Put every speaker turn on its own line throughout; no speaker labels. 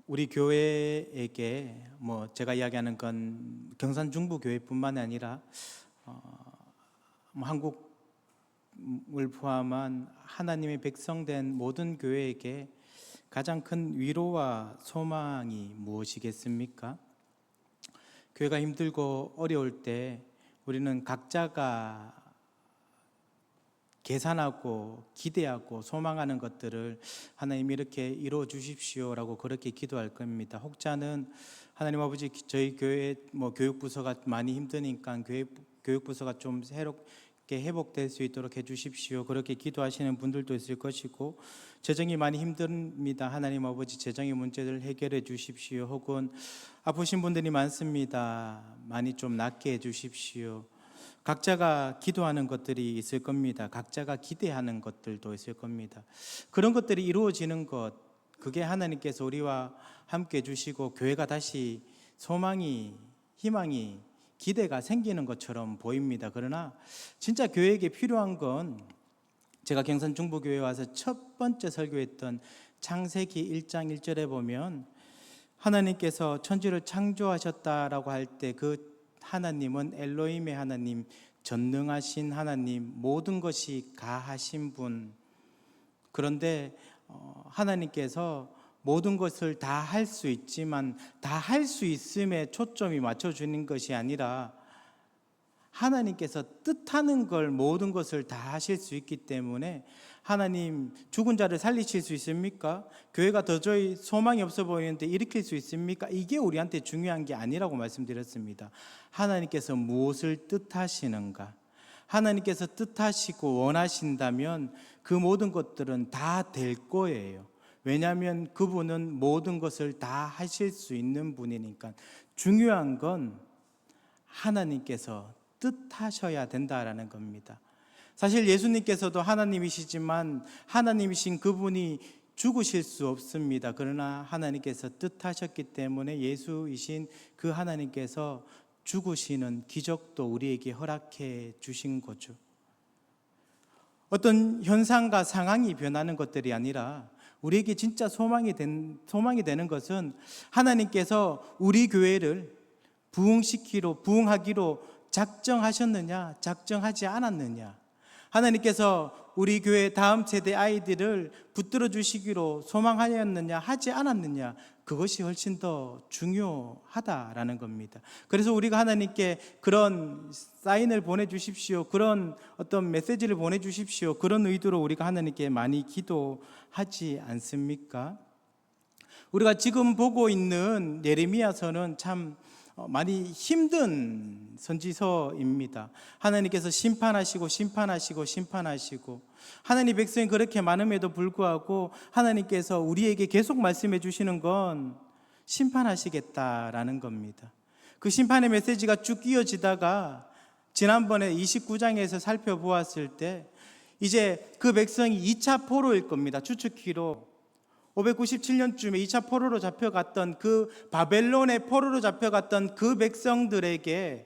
우리 교회에게 제가 이야기하는 건 경산 중부 교회뿐만 아니라 한국을 포함한 하나님의 백성된 모든 교회에게 가장 큰 위로와 소망이 무엇이겠습니까? 교회가 힘들고 어려울 때 우리는 각자가 계산하고 기대하고 소망하는 것들을 하나님 이렇게 이루어 주십시오라고 그렇게 기도할 겁니다. 혹자는 하나님 아버지 저희 교회 교육부서가 많이 힘드니까 교육부서가 좀 새롭게 회복될 수 있도록 해주십시오, 그렇게 기도하시는 분들도 있을 것이고, 재정이 많이 힘듭니다. 하나님 아버지 재정의 문제를 해결해 주십시오. 혹은 아프신 분들이 많습니다. 많이 좀 낫게 해주십시오. 각자가 기도하는 것들이 있을 겁니다. 각자가 기대하는 것들도 있을 겁니다. 그런 것들이 이루어지는 것, 그게 하나님께서 우리와 함께 해주시고 교회가 다시 소망이, 희망이, 기대가 생기는 것처럼 보입니다. 그러나 진짜 교회에게 필요한 건, 제가 경산 중부교회에 와서 첫 번째 설교했던 창세기 1장 1절에 보면 하나님께서 천지를 창조하셨다라고 할 때 그 하나님은 엘로힘의 하나님, 전능하신 하나님, 모든 것이 가하신 분. 그런데 하나님께서 모든 것을 다 할 수 있지만 다 할 수 있음에 초점이 맞춰주는 것이 아니라 하나님께서 뜻하는 걸, 모든 것을 다 하실 수 있기 때문에, 하나님 죽은 자를 살리실 수 있습니까? 교회가 도저히 소망이 없어 보이는데 일으킬 수 있습니까? 이게 우리한테 중요한 게 아니라고 말씀드렸습니다. 하나님께서 무엇을 뜻하시는가? 하나님께서 뜻하시고 원하신다면 그 모든 것들은 다 될 거예요. 왜냐하면 그분은 모든 것을 다 하실 수 있는 분이니까. 중요한 건 하나님께서 뜻하셔야 된다라는 겁니다. 사실 예수님께서도 하나님이시지만 하나님이신 그분이 죽으실 수 없습니다. 그러나 하나님께서 뜻하셨기 때문에 예수이신 그 하나님께서 죽으시는 기적도 우리에게 허락해 주신 거죠. 어떤 현상과 상황이 변하는 것들이 아니라 우리에게 진짜 소망이 되는 것은 하나님께서 우리 교회를 부흥하기로 작정하셨느냐, 작정하지 않았느냐, 하나님께서 우리 교회 다음 세대 아이들을 붙들어 주시기로 소망하였느냐, 하지 않았느냐, 그것이 훨씬 더 중요하다라는 겁니다. 그래서 우리가 하나님께 그런 사인을 보내주십시오, 그런 어떤 메시지를 보내주십시오, 그런 의도로 우리가 하나님께 많이 기도하지 않습니까? 우리가 지금 보고 있는 예레미야서는 참 많이 힘든 선지서입니다. 하나님께서 심판하시고 하나님 백성이 그렇게 많음에도 불구하고 하나님께서 우리에게 계속 말씀해 주시는 건 심판하시겠다라는 겁니다. 그 심판의 메시지가 쭉 이어지다가 지난번에 29장에서 살펴보았을 때 이제 그 백성이 2차 포로일 겁니다. 추측키로 597년쯤에 2차 포로로 잡혀갔던, 그 바벨론의 포로로 잡혀갔던 그 백성들에게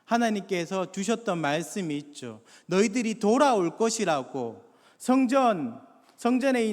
하나님께서 주셨던 말씀이 있죠. 너희들이 돌아올 것이라고. 성전에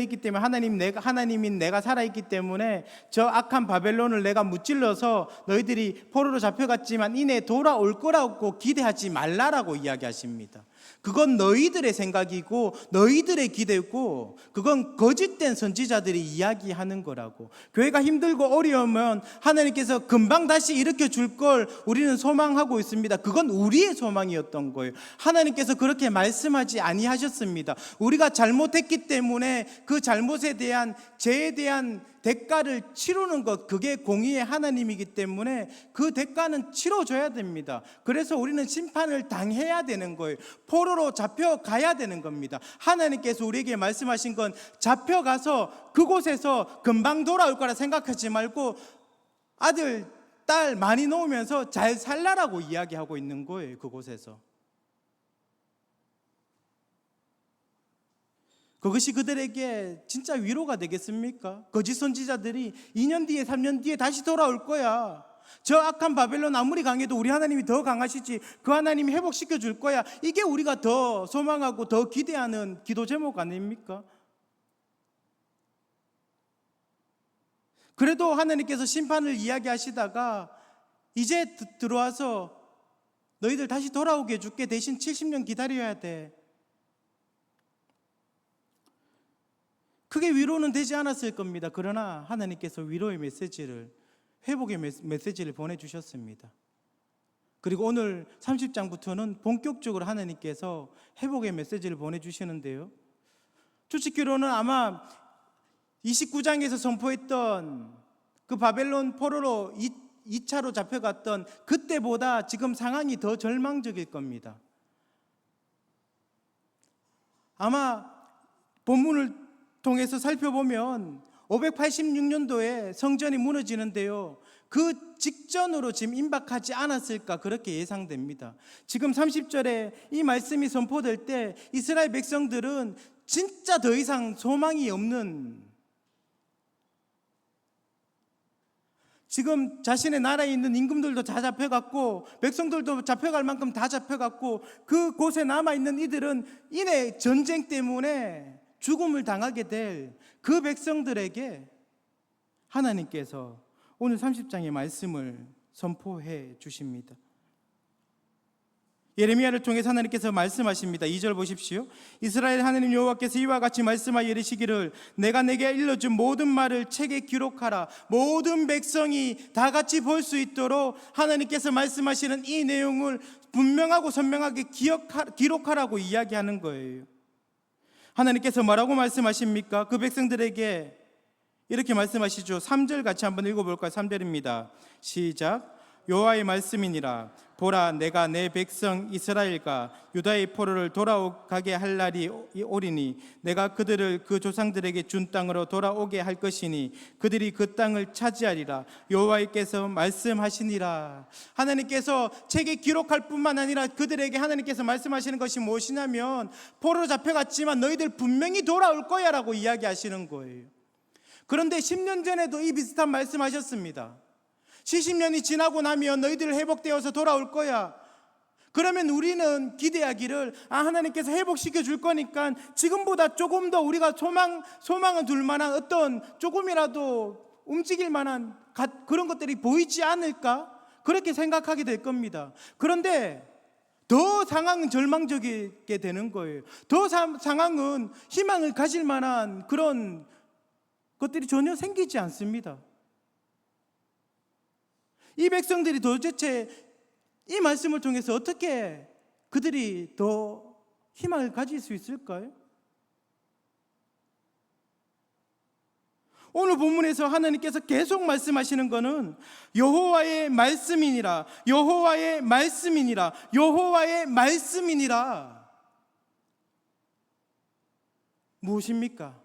있기 때문에 하나님인 내가 살아있기 때문에 저 악한 바벨론을 내가 무찔러서 너희들이 포로로 잡혀갔지만 이내 돌아올 거라고 기대하지 말라라고 이야기하십니다. 그건 너희들의 생각이고 너희들의 기대고, 그건 거짓된 선지자들이 이야기하는 거라고. 교회가 힘들고 어려우면 하나님께서 금방 다시 일으켜 줄 걸 우리는 소망하고 있습니다. 그건 우리의 소망이었던 거예요. 하나님께서 그렇게 말씀하지 아니하셨습니다. 우리가 잘못했기 때문에 그 잘못에 대한, 죄에 대한 대가를 치르는 것, 그게 공의의 하나님이기 때문에 그 대가는 치러줘야 됩니다. 그래서 우리는 심판을 당해야 되는 거예요. 포로로 잡혀가야 되는 겁니다. 하나님께서 우리에게 말씀하신 건 잡혀가서 그곳에서 금방 돌아올 거라 생각하지 말고 아들, 딸 많이 놓으면서 잘 살라라고 이야기하고 있는 거예요. 그곳에서. 그것이 그들에게 진짜 위로가 되겠습니까? 거짓 선지자들이 2년 뒤에 3년 뒤에 다시 돌아올 거야, 저 악한 바벨론 아무리 강해도 우리 하나님이 더 강하시지, 그 하나님이 회복시켜 줄 거야, 이게 우리가 더 소망하고 더 기대하는 기도 제목 아닙니까? 그래도 하나님께서 심판을 이야기하시다가 이제 들어와서 너희들 다시 돌아오게 해줄게, 대신 70년 기다려야 돼. 그게 위로는 되지 않았을 겁니다. 그러나 하나님께서 위로의 메시지를, 회복의 메시지를 보내주셨습니다. 그리고 오늘 30장부터는 본격적으로 하나님께서 회복의 메시지를 보내주시는데요, 추측기로는 아마 29장에서 선포했던 그 바벨론 포로로 2차로 잡혀갔던 그때보다 지금 상황이 더 절망적일 겁니다. 아마 본문을 통해서 살펴보면 586년도에 성전이 무너지는데요, 그 직전으로 지금 임박하지 않았을까 그렇게 예상됩니다. 지금 30절에 이 말씀이 선포될 때 이스라엘 백성들은 진짜 더 이상 소망이 없는, 지금 자신의 나라에 있는 임금들도 다 잡혀갔고 백성들도 잡혀갈 만큼 다 잡혀갔고 그곳에 남아있는 이들은 이내 전쟁 때문에 죽음을 당하게 될 그 백성들에게 하나님께서 오늘 30장의 말씀을 선포해 주십니다. 예레미야를 통해서 하나님께서 말씀하십니다. 2절 보십시오. 이스라엘 하나님 여호와께서 이와 같이 말씀하여 이르시기를 내가 내게 일러준 모든 말을 책에 기록하라. 모든 백성이 다 같이 볼 수 있도록 하나님께서 말씀하시는 이 내용을 분명하고 선명하게 기록하라고 이야기하는 거예요. 하나님께서 뭐라고 말씀하십니까? 그 백성들에게 이렇게 말씀하시죠. 3절 같이 한번 읽어볼까요? 3절입니다. 시작. 여호와의 말씀이니라. 보라, 내가 내 백성 이스라엘과 유다의 포로를 돌아오게 할 날이 오리니 내가 그들을 그 조상들에게 준 땅으로 돌아오게 할 것이니 그들이 그 땅을 차지하리라. 여호와께서 말씀하시니라. 하나님께서 책에 기록할 뿐만 아니라 그들에게 하나님께서 말씀하시는 것이 무엇이냐면 포로로 잡혀갔지만 너희들 분명히 돌아올 거야 라고 이야기하시는 거예요. 그런데 10년 전에도 이 비슷한 말씀하셨습니다. 70년이 지나고 나면 너희들 회복되어서 돌아올 거야. 그러면 우리는 기대하기를 하나님께서 회복시켜 줄 거니까 지금보다 조금 더 우리가 소망을 둘 만한 어떤 조금이라도 움직일 만한 그런 것들이 보이지 않을까? 그렇게 생각하게 될 겁니다. 그런데 더 상황은 절망적이게 되는 거예요. 더 상황은 희망을 가질 만한 그런 것들이 전혀 생기지 않습니다. 이 백성들이 도대체 이 말씀을 통해서 어떻게 그들이 더 희망을 가질 수 있을까요? 오늘 본문에서 하나님께서 계속 말씀하시는 것은 여호와의 말씀이니라, 여호와의 말씀이니라, 여호와의 말씀이니라. 무엇입니까?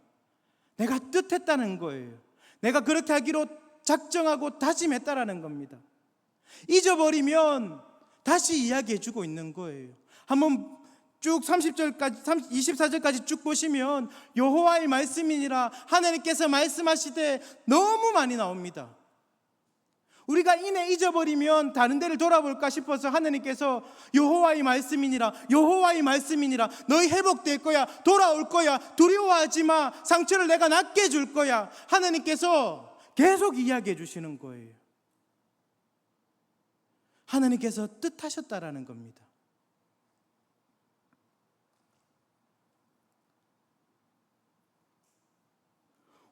내가 뜻했다는 거예요. 내가 그렇게 하기로 작정하고 다짐했다라는 겁니다. 잊어버리면 다시 이야기해주고 있는 거예요. 한번 쭉 30절까지 24절까지 쭉 보시면 여호와의 말씀이니라 하나님께서 말씀하시되 너무 많이 나옵니다. 우리가 이내 잊어버리면 다른 데를 돌아볼까 싶어서 하나님께서 여호와의 말씀이니라, 여호와의 말씀이니라, 너희 회복될 거야, 돌아올 거야, 두려워하지 마, 상처를 내가 낫게 해줄 거야. 하나님께서 계속 이야기해 주시는 거예요. 하나님께서 뜻하셨다라는 겁니다.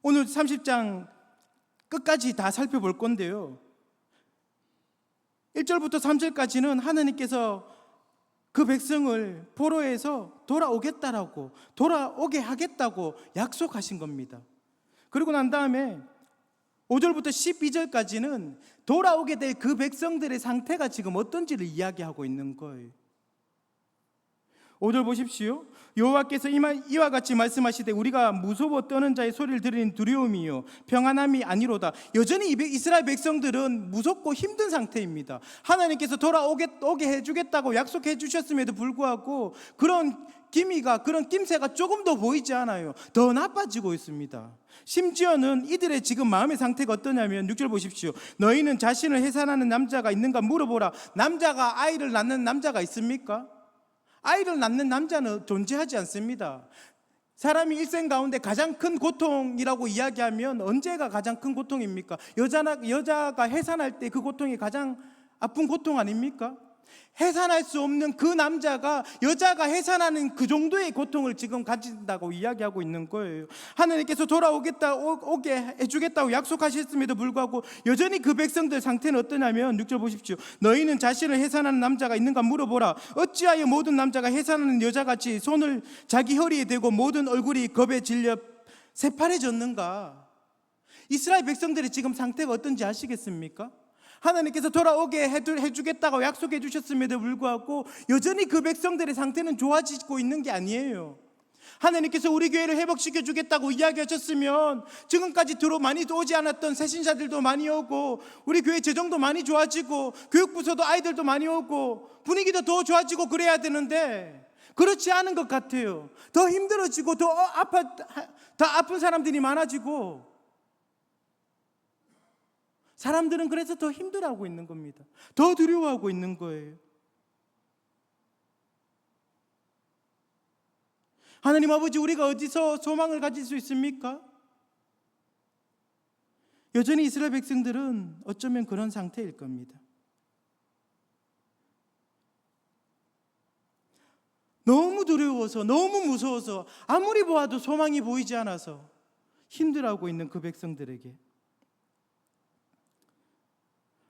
오늘 30장 끝까지 다 살펴볼 건데요, 1절부터 3절까지는 하나님께서 그 백성을 포로에서 돌아오게 하겠다고 약속하신 겁니다. 그리고 난 다음에 5절부터 12절까지는 돌아오게 될 그 백성들의 상태가 지금 어떤지를 이야기하고 있는 거예요. 5절 보십시오. 여호와께서 이와 같이 말씀하시되 우리가 무서워 떠는 자의 소리를 들으니 두려움이요 평안함이 아니로다. 여전히 이스라엘 백성들은 무섭고 힘든 상태입니다. 하나님께서 돌아오게 해주겠다고 약속해 주셨음에도 불구하고 그런 그런 낌새가 조금 더 보이지 않아요. 더 나빠지고 있습니다. 심지어는 이들의 지금 마음의 상태가 어떠냐면 6절 보십시오. 너희는 자신을 해산하는 남자가 있는가 물어보라. 남자가 아이를 낳는 남자가 있습니까? 아이를 낳는 남자는 존재하지 않습니다. 사람이 일생 가운데 가장 큰 고통이라고 이야기하면 언제가 가장 큰 고통입니까? 여자가 해산할 때 그 고통이 가장 아픈 고통 아닙니까? 해산할 수 없는 그 남자가 여자가 해산하는 그 정도의 고통을 지금 가진다고 이야기하고 있는 거예요. 하나님께서 오게 해주겠다고 약속하셨음에도 불구하고 여전히 그 백성들 상태는 어떠냐면 6절 보십시오. 너희는 자신을 해산하는 남자가 있는가 물어보라. 어찌하여 모든 남자가 해산하는 여자같이 손을 자기 허리에 대고 모든 얼굴이 겁에 질려 새파래졌는가? 이스라엘 백성들의 지금 상태가 어떤지 아시겠습니까? 하나님께서 돌아오게 해주겠다고 약속해 주셨음에도 불구하고 여전히 그 백성들의 상태는 좋아지고 있는 게 아니에요. 하나님께서 우리 교회를 회복시켜 주겠다고 이야기하셨으면 지금까지 많이 오지 않았던 새신자들도 많이 오고 우리 교회 재정도 많이 좋아지고 교육부서도 아이들도 많이 오고 분위기도 더 좋아지고 그래야 되는데 그렇지 않은 것 같아요. 더 힘들어지고 더 아픈 사람들이 많아지고 사람들은 그래서 더 힘들어하고 있는 겁니다. 더 두려워하고 있는 거예요. 하나님 아버지, 우리가 어디서 소망을 가질 수 있습니까? 여전히 이스라엘 백성들은 어쩌면 그런 상태일 겁니다. 너무 두려워서, 너무 무서워서, 아무리 보아도 소망이 보이지 않아서 힘들어하고 있는 그 백성들에게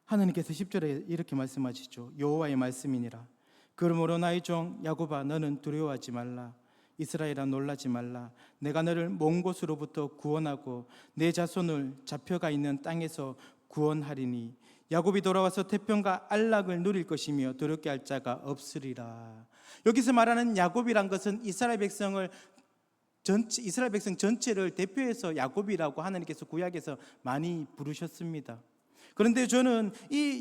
하나님께서 10절에 이렇게 말씀하시죠. 여호와의 말씀이니라. 그러므로 나의 종 야곱아, 너는 두려워하지 말라. 이스라엘아, 놀라지 말라. 내가 너를 먼 곳으로부터 구원하고 내 자손을 잡혀가 있는 땅에서 구원하리니 야곱이 돌아와서 태평과 안락을 누릴 것이며 두렵게 할 자가 없으리라. 여기서 말하는 야곱이란 것은 이스라엘 백성 전체를 대표해서 야곱이라고 하나님께서 구약에서 많이 부르셨습니다. 그런데 저는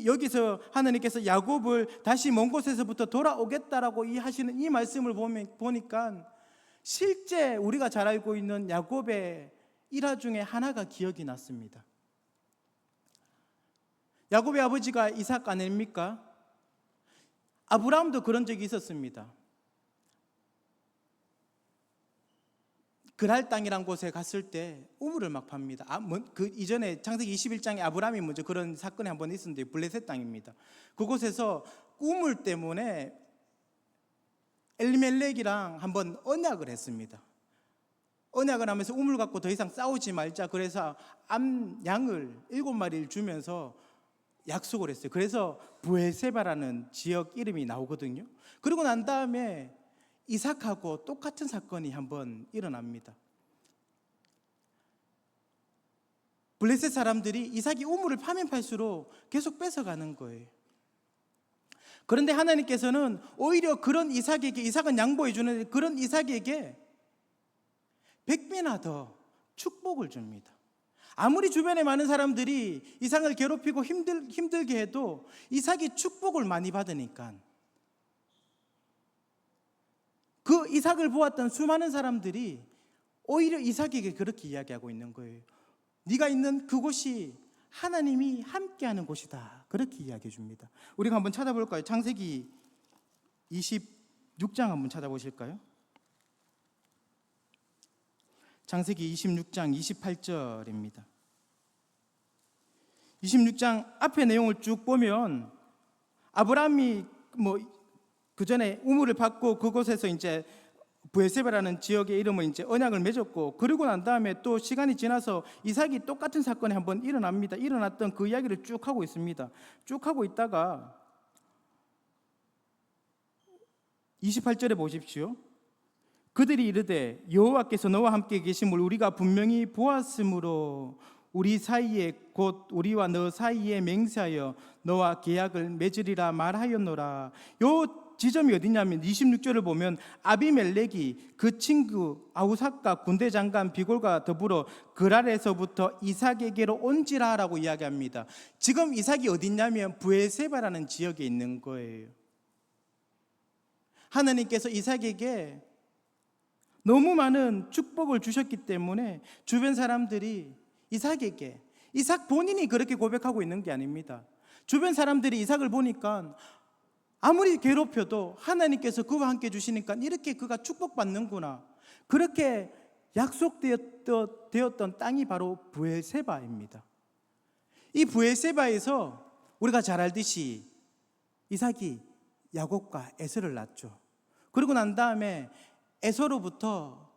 여기서 하나님께서 야곱을 다시 먼 곳에서부터 돌아오겠다라고 하시는 이 말씀을 보니까 실제 우리가 잘 알고 있는 야곱의 일화 중에 하나가 기억이 났습니다. 야곱의 아버지가 이삭 아닙니까? 아브라함도 그런 적이 있었습니다. 그랄 땅이란 곳에 갔을 때 우물을 막 팝니다. 그 이전에 창세기 21장에 아브라함이 먼저 그런 사건이 한번 있었는데 블레셋 땅입니다. 그곳에서 우물 때문에 엘리멜렉이랑 한번 언약을 했습니다. 언약을 하면서 우물 갖고 더 이상 싸우지 말자. 그래서 양을 7마리를 주면서 약속을 했어요. 그래서 브에세바라는 지역 이름이 나오거든요. 그리고 난 다음에 이삭하고 똑같은 사건이 한번 일어납니다. 블레셋 사람들이 이삭이 우물을 파면 팔수록 계속 뺏어가는 거예요. 그런데 하나님께서는 오히려 그런 이삭은 양보해 주는데 그런 이삭에게 100배나 더 축복을 줍니다. 아무리 주변에 많은 사람들이 이삭을 괴롭히고 힘들게 해도 이삭이 축복을 많이 받으니까 그 이삭을 보았던 수많은 사람들이 오히려 이삭에게 그렇게 이야기하고 있는 거예요. 네가 있는 그곳이 하나님이 함께하는 곳이다. 그렇게 이야기해 줍니다. 우리가 한번 찾아볼까요? 창세기 26장 한번 찾아보실까요? 창세기 26장 28절입니다. 26장 앞의 내용을 쭉 보면 아브라함이 그 전에 우물을 받고 그곳에서 이제 브에세바라는 지역의 이름을 이제 언약을 맺었고 그리고 난 다음에 또 시간이 지나서 이삭이 똑같은 사건이 한번 일어납니다. 일어났던 그 이야기를 쭉 하고 있습니다. 쭉 하고 있다가 28절에 보십시오. 그들이 이르되 여호와께서 너와 함께 계심을 우리가 분명히 보았으므로 우리 사이에 곧 우리와 너 사이에 맹세하여 너와 계약을 맺으리라 말하였노라. 요 지점이 어디냐면 26절을 보면 아비멜렉이 그 친구 아우삭과 군대 장관 비골과 더불어 그랄에서부터 이삭에게로 온지라라고 이야기합니다. 지금 이삭이 어디냐면 브에세바라는 지역에 있는 거예요. 하나님께서 이삭에게 너무 많은 축복을 주셨기 때문에 주변 사람들이 이삭 본인이 그렇게 고백하고 있는 게 아닙니다. 주변 사람들이 이삭을 보니까 아무리 괴롭혀도 하나님께서 그와 함께 주시니까 이렇게 그가 축복받는구나. 그렇게 약속되었던 땅이 바로 브엘세바입니다. 이 브엘세바에서 우리가 잘 알듯이 이삭이 야곱과 에서를 낳죠. 그리고 난 다음에 에서로부터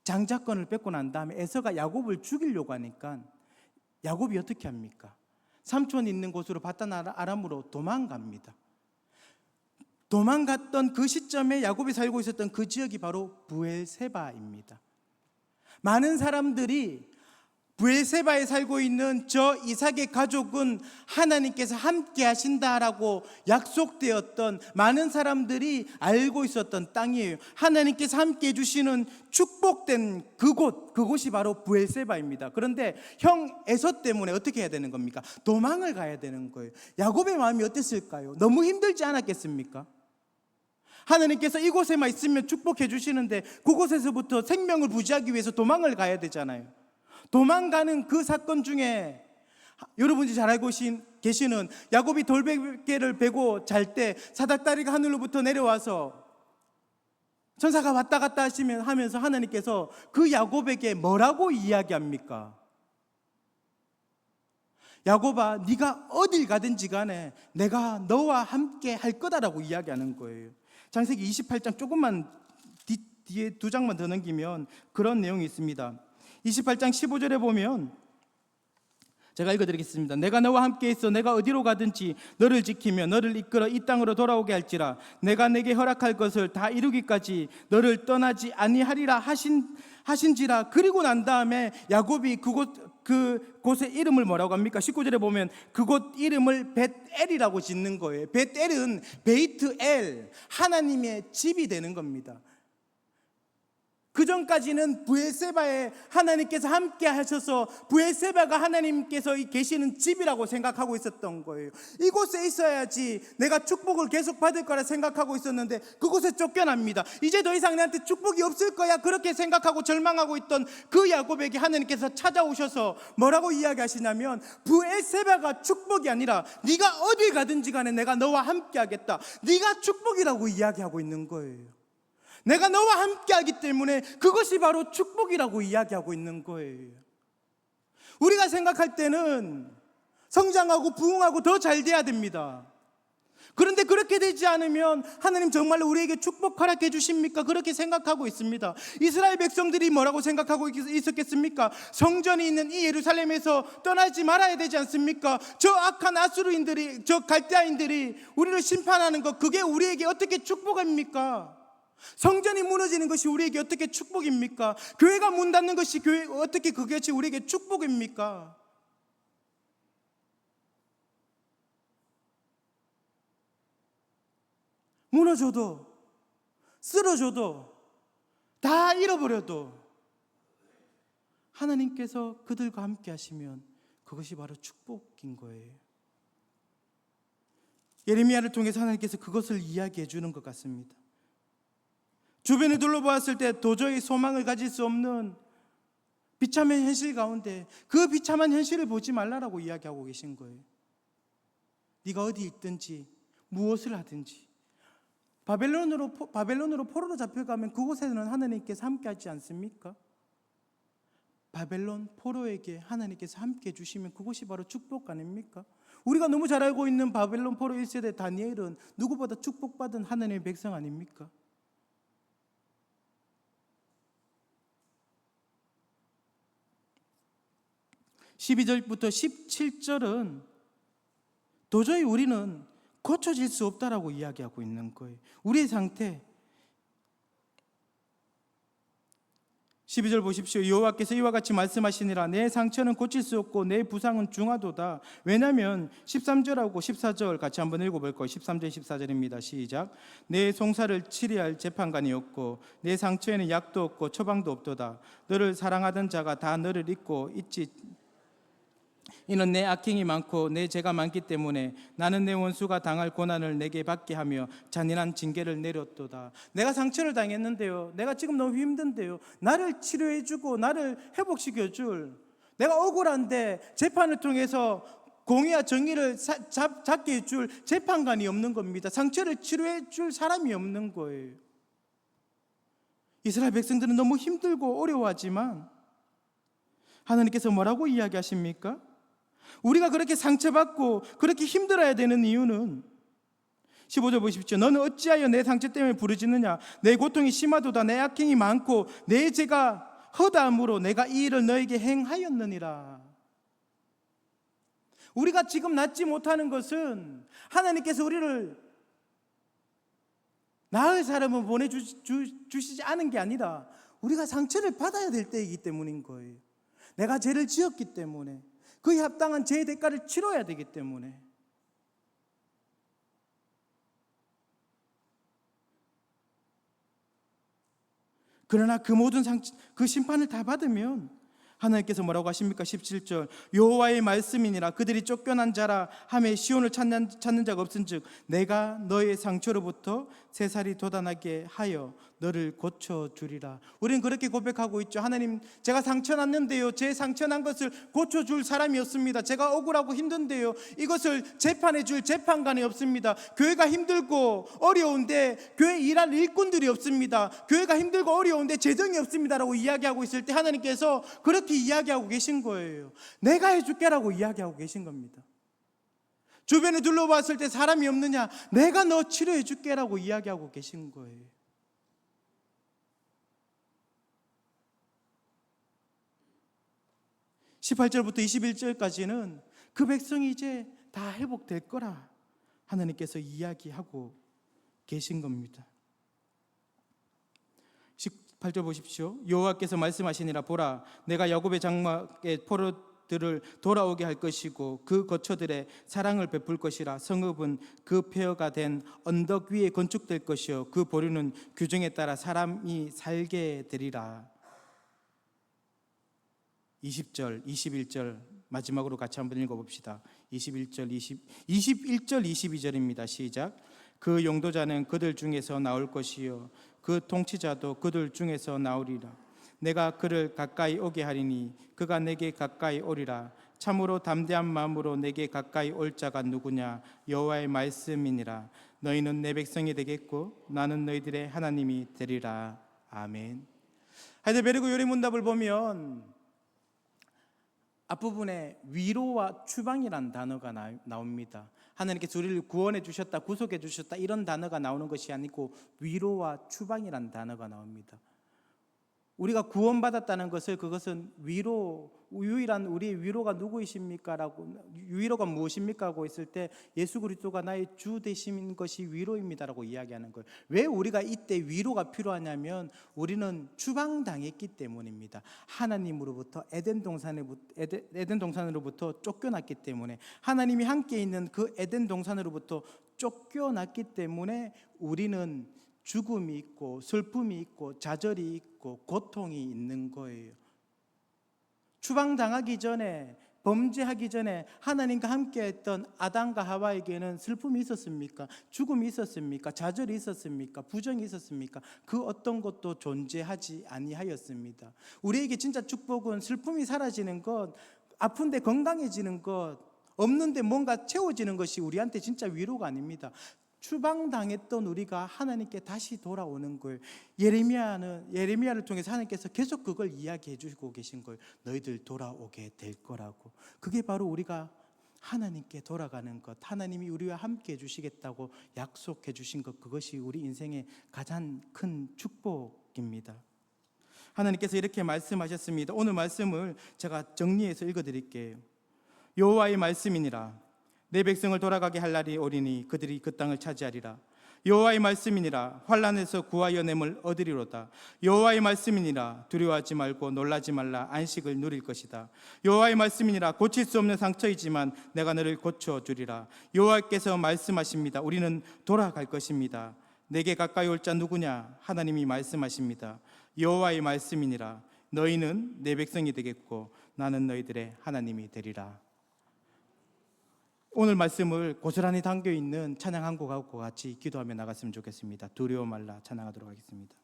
장자권을 뺏고 난 다음에 에서가 야곱을 죽이려고 하니까 야곱이 어떻게 합니까? 삼촌 있는 곳으로 바단 아람으로 도망갑니다. 도망갔던 그 시점에 야곱이 살고 있었던 그 지역이 바로 브엘세바입니다. 많은 사람들이 브엘세바에 살고 있는 저 이삭의 가족은 하나님께서 함께 하신다라고 약속되었던, 많은 사람들이 알고 있었던 땅이에요. 하나님께서 함께 해주시는 축복된 그곳이 바로 브엘세바입니다. 그런데 형 에서 때문에 어떻게 해야 되는 겁니까? 도망을 가야 되는 거예요. 야곱의 마음이 어땠을까요? 너무 힘들지 않았겠습니까? 하나님께서 이곳에만 있으면 축복해 주시는데 그곳에서부터 생명을 부지하기 위해서 도망을 가야 되잖아요. 도망가는 그 사건 중에 여러분이 잘 알고 계시는 야곱이 돌베개를 베고 잘 때 사닥다리가 하늘로부터 내려와서 천사가 왔다 갔다 하면서 하나님께서 그 야곱에게 뭐라고 이야기합니까? 야곱아, 네가 어딜 가든지 간에 내가 너와 함께 할 거다라고 이야기하는 거예요. 창세기 28장 조금만 뒤에 2장만 더 넘기면 그런 내용이 있습니다. 28장 15절에 보면 제가 읽어드리겠습니다. 내가 너와 함께 있어 내가 어디로 가든지 너를 지키며 너를 이끌어 이 땅으로 돌아오게 할지라. 내가 내게 허락할 것을 다 이루기까지 너를 떠나지 아니하리라 하신지라. 그리고 난 다음에 야곱이 그곳의 이름을 뭐라고 합니까? 19절에 보면 그곳 이름을 벳엘이라고 짓는 거예요. 벳엘은 베이트엘, 하나님의 집이 되는 겁니다. 그 전까지는 브엘세바에 하나님께서 함께 하셔서 브엘세바가 하나님께서 계시는 집이라고 생각하고 있었던 거예요. 이곳에 있어야지 내가 축복을 계속 받을 거라 생각하고 있었는데 그곳에 쫓겨납니다. 이제 더 이상 나한테 축복이 없을 거야 그렇게 생각하고 절망하고 있던 그 야곱에게 하나님께서 찾아오셔서 뭐라고 이야기하시냐면 브엘세바가 축복이 아니라 네가 어딜 가든지 간에 내가 너와 함께 하겠다. 네가 축복이라고 이야기하고 있는 거예요. 내가 너와 함께하기 때문에 그것이 바로 축복이라고 이야기하고 있는 거예요. 우리가 생각할 때는 성장하고 부흥하고 더 잘 돼야 됩니다. 그런데 그렇게 되지 않으면 하나님 정말로 우리에게 축복 허락해 주십니까? 그렇게 생각하고 있습니다. 이스라엘 백성들이 뭐라고 생각하고 있었겠습니까? 성전이 있는 이 예루살렘에서 떠나지 말아야 되지 않습니까? 저 악한 아수르인들이, 저 갈대아인들이 우리를 심판하는 것, 그게 우리에게 어떻게 축복입니까? 성전이 무너지는 것이 우리에게 어떻게 축복입니까? 교회가 문 닫는 것이 어떻게 그것이 우리에게 축복입니까? 무너져도 쓰러져도 다 잃어버려도 하나님께서 그들과 함께 하시면 그것이 바로 축복인 거예요. 예레미야를 통해서 하나님께서 그것을 이야기해 주는 것 같습니다. 주변을 둘러보았을 때 도저히 소망을 가질 수 없는 비참한 현실 가운데 그 비참한 현실을 보지 말라라고 이야기하고 계신 거예요. 네가 어디 있든지 무엇을 하든지 바벨론으로 포로로 잡혀가면 그곳에는 하나님께서 함께 하지 않습니까? 바벨론 포로에게 하나님께서 함께 해주시면 그것이 바로 축복 아닙니까? 우리가 너무 잘 알고 있는 바벨론 포로 1세대 다니엘은 누구보다 축복받은 하나님의 백성 아닙니까? 12절부터 17절은 도저히 우리는 고쳐질 수 없다라고 이야기하고 있는 거예요. 우리의 상태. 12절 보십시오. 여호와께서 이와 같이 말씀하시니라. 내 상처는 고칠 수 없고 내 부상은 중하도다. 왜냐하면 13절하고 14절 같이 한번 읽어볼 거예요. 13절 14절입니다. 시작. 내 송사를 치리할 재판관이 없고 내 상처에는 약도 없고 처방도 없도다. 너를 사랑하던 자가 다 너를 잊고 있지. 이는 내 악행이 많고 내 죄가 많기 때문에 나는 내 원수가 당할 고난을 내게 받게 하며 잔인한 징계를 내렸도다. 내가 상처를 당했는데요, 내가 지금 너무 힘든데요, 나를 치료해주고 나를 회복시켜줄, 내가 억울한데 재판을 통해서 공의와 정의를 잡게 해줄 재판관이 없는 겁니다. 상처를 치료해줄 사람이 없는 거예요. 이스라엘 백성들은 너무 힘들고 어려워하지만 하나님께서 뭐라고 이야기하십니까? 우리가 그렇게 상처받고 그렇게 힘들어야 되는 이유는 15절 보십시오. 너는 어찌하여 내 상처 때문에 부르짖느냐? 내 고통이 심하도다. 내 악행이 많고 내 죄가 허다함으로 내가 이 일을 너에게 행하였느니라. 우리가 지금 낫지 못하는 것은 하나님께서 우리를 나을 사람을 보내주시지 않은 게 아니라 우리가 상처를 받아야 될 때이기 때문인 거예요. 내가 죄를 지었기 때문에 그에 합당한 죄의 대가를 치러야 되기 때문에. 그러나 그 모든 그 심판을 다 받으면 하나님께서 뭐라고 하십니까? 17절 여호와의 말씀이니라 그들이 쫓겨난 자라 하매 시온을 찾는 자가 없은즉 내가 너의 상처로부터 새살이 돋아나게 하여 너를 고쳐주리라. 우리는 그렇게 고백하고 있죠. 하나님, 제가 상처났는데요, 제 상처난 것을 고쳐줄 사람이 없습니다. 제가 억울하고 힘든데요, 이것을 재판해줄 재판관이 없습니다. 교회가 힘들고 어려운데 교회 일할 일꾼들이 없습니다. 교회가 힘들고 어려운데 재정이 없습니다라고 이야기하고 있을 때 하나님께서 그렇게 이야기하고 계신 거예요. 내가 해줄게라고 이야기하고 계신 겁니다. 주변에 둘러봤을 때 사람이 없느냐? 내가 너 치료해 줄게라고 이야기하고 계신 거예요. (18절부터 21절까지는) 그 백성이 이제 다 회복될 거라 하나님께서 이야기하고 계신 겁니다. 18절 보십시오. 여호와께서 말씀하시니라. 보라, 내가 야곱의 장막의 포로들을 돌아오게 할 것이고 그 거처들의 사랑을 베풀 것이라. 성읍은 그 폐허가 된 언덕 위에 건축될 것이요 그 보류는 규정에 따라 사람이 살게 되리라. 20절, 21절 마지막으로 같이 한번 읽어봅시다. 21절, 22절입니다. 시작. 그 용도자는 그들 중에서 나올 것이요 그 통치자도 그들 중에서 나오리라. 내가 그를 가까이 오게 하리니 그가 내게 가까이 오리라. 참으로 담대한 마음으로 내게 가까이 올 자가 누구냐? 여호와의 말씀이니라. 너희는 내 백성이 되겠고 나는 너희들의 하나님이 되리라. 아멘. 하이델베르그 요리문답을 보면 앞부분에 위로와 추방이라는 단어가 나옵니다. 하나님께서 우리를 구원해 주셨다, 구속해 주셨다 이런 단어가 나오는 것이 아니고 위로와 추방이라는 단어가 나옵니다. 우리가 구원받았다는 것을, 그것은 유일한 우리의 위로가 누구이십니까? 라고, 위로가 무엇입니까? 하고 있을 때 예수 그리스도가 나의 주 되신 것이 위로입니다 라고 이야기하는 거예요. 왜 우리가 이때 위로가 필요하냐면 우리는 추방당했기 때문입니다. 하나님으로부터 에덴 동산으로부터 쫓겨났기 때문에, 하나님이 함께 있는 그 에덴 동산으로부터 쫓겨났기 때문에 우리는 죽음이 있고 슬픔이 있고 좌절이 있고 고통이 있는 거예요. 추방당하기 전에, 범죄하기 전에 하나님과 함께 했던 아담과 하와에게는 슬픔이 있었습니까? 죽음이 있었습니까? 좌절이 있었습니까? 부정이 있었습니까? 그 어떤 것도 존재하지 아니하였습니다. 우리에게 진짜 축복은 슬픔이 사라지는 것, 아픈데 건강해지는 것, 없는데 뭔가 채워지는 것이 우리한테 진짜 위로가 아닙니다. 추방당했던 우리가 하나님께 다시 돌아오는 거예요. 예레미야를 통해서 하나님께서 계속 그걸 이야기해 주고 계신 거예요. 너희들 돌아오게 될 거라고. 그게 바로 우리가 하나님께 돌아가는 것, 하나님이 우리와 함께 해주시겠다고 약속해 주신 것, 그것이 우리 인생의 가장 큰 축복입니다. 하나님께서 이렇게 말씀하셨습니다. 오늘 말씀을 제가 정리해서 읽어드릴게요. 여호와의 말씀이니라. 내 백성을 돌아가게 할 날이 오리니 그들이 그 땅을 차지하리라. 여호와의 말씀이니라. 환난에서 구하여 냄을 얻으리로다. 여호와의 말씀이니라. 두려워하지 말고 놀라지 말라. 안식을 누릴 것이다. 여호와의 말씀이니라. 고칠 수 없는 상처이지만 내가 너를 고쳐주리라. 여호와께서 말씀하십니다. 우리는 돌아갈 것입니다. 내게 가까이 올 자 누구냐? 하나님이 말씀하십니다. 여호와의 말씀이니라. 너희는 내 백성이 되겠고 나는 너희들의 하나님이 되리라. 오늘 말씀을 고스란히 담겨있는 찬양 한 곡하고 같이 기도하며 나갔으면 좋겠습니다. 두려워 말라 찬양하도록 하겠습니다.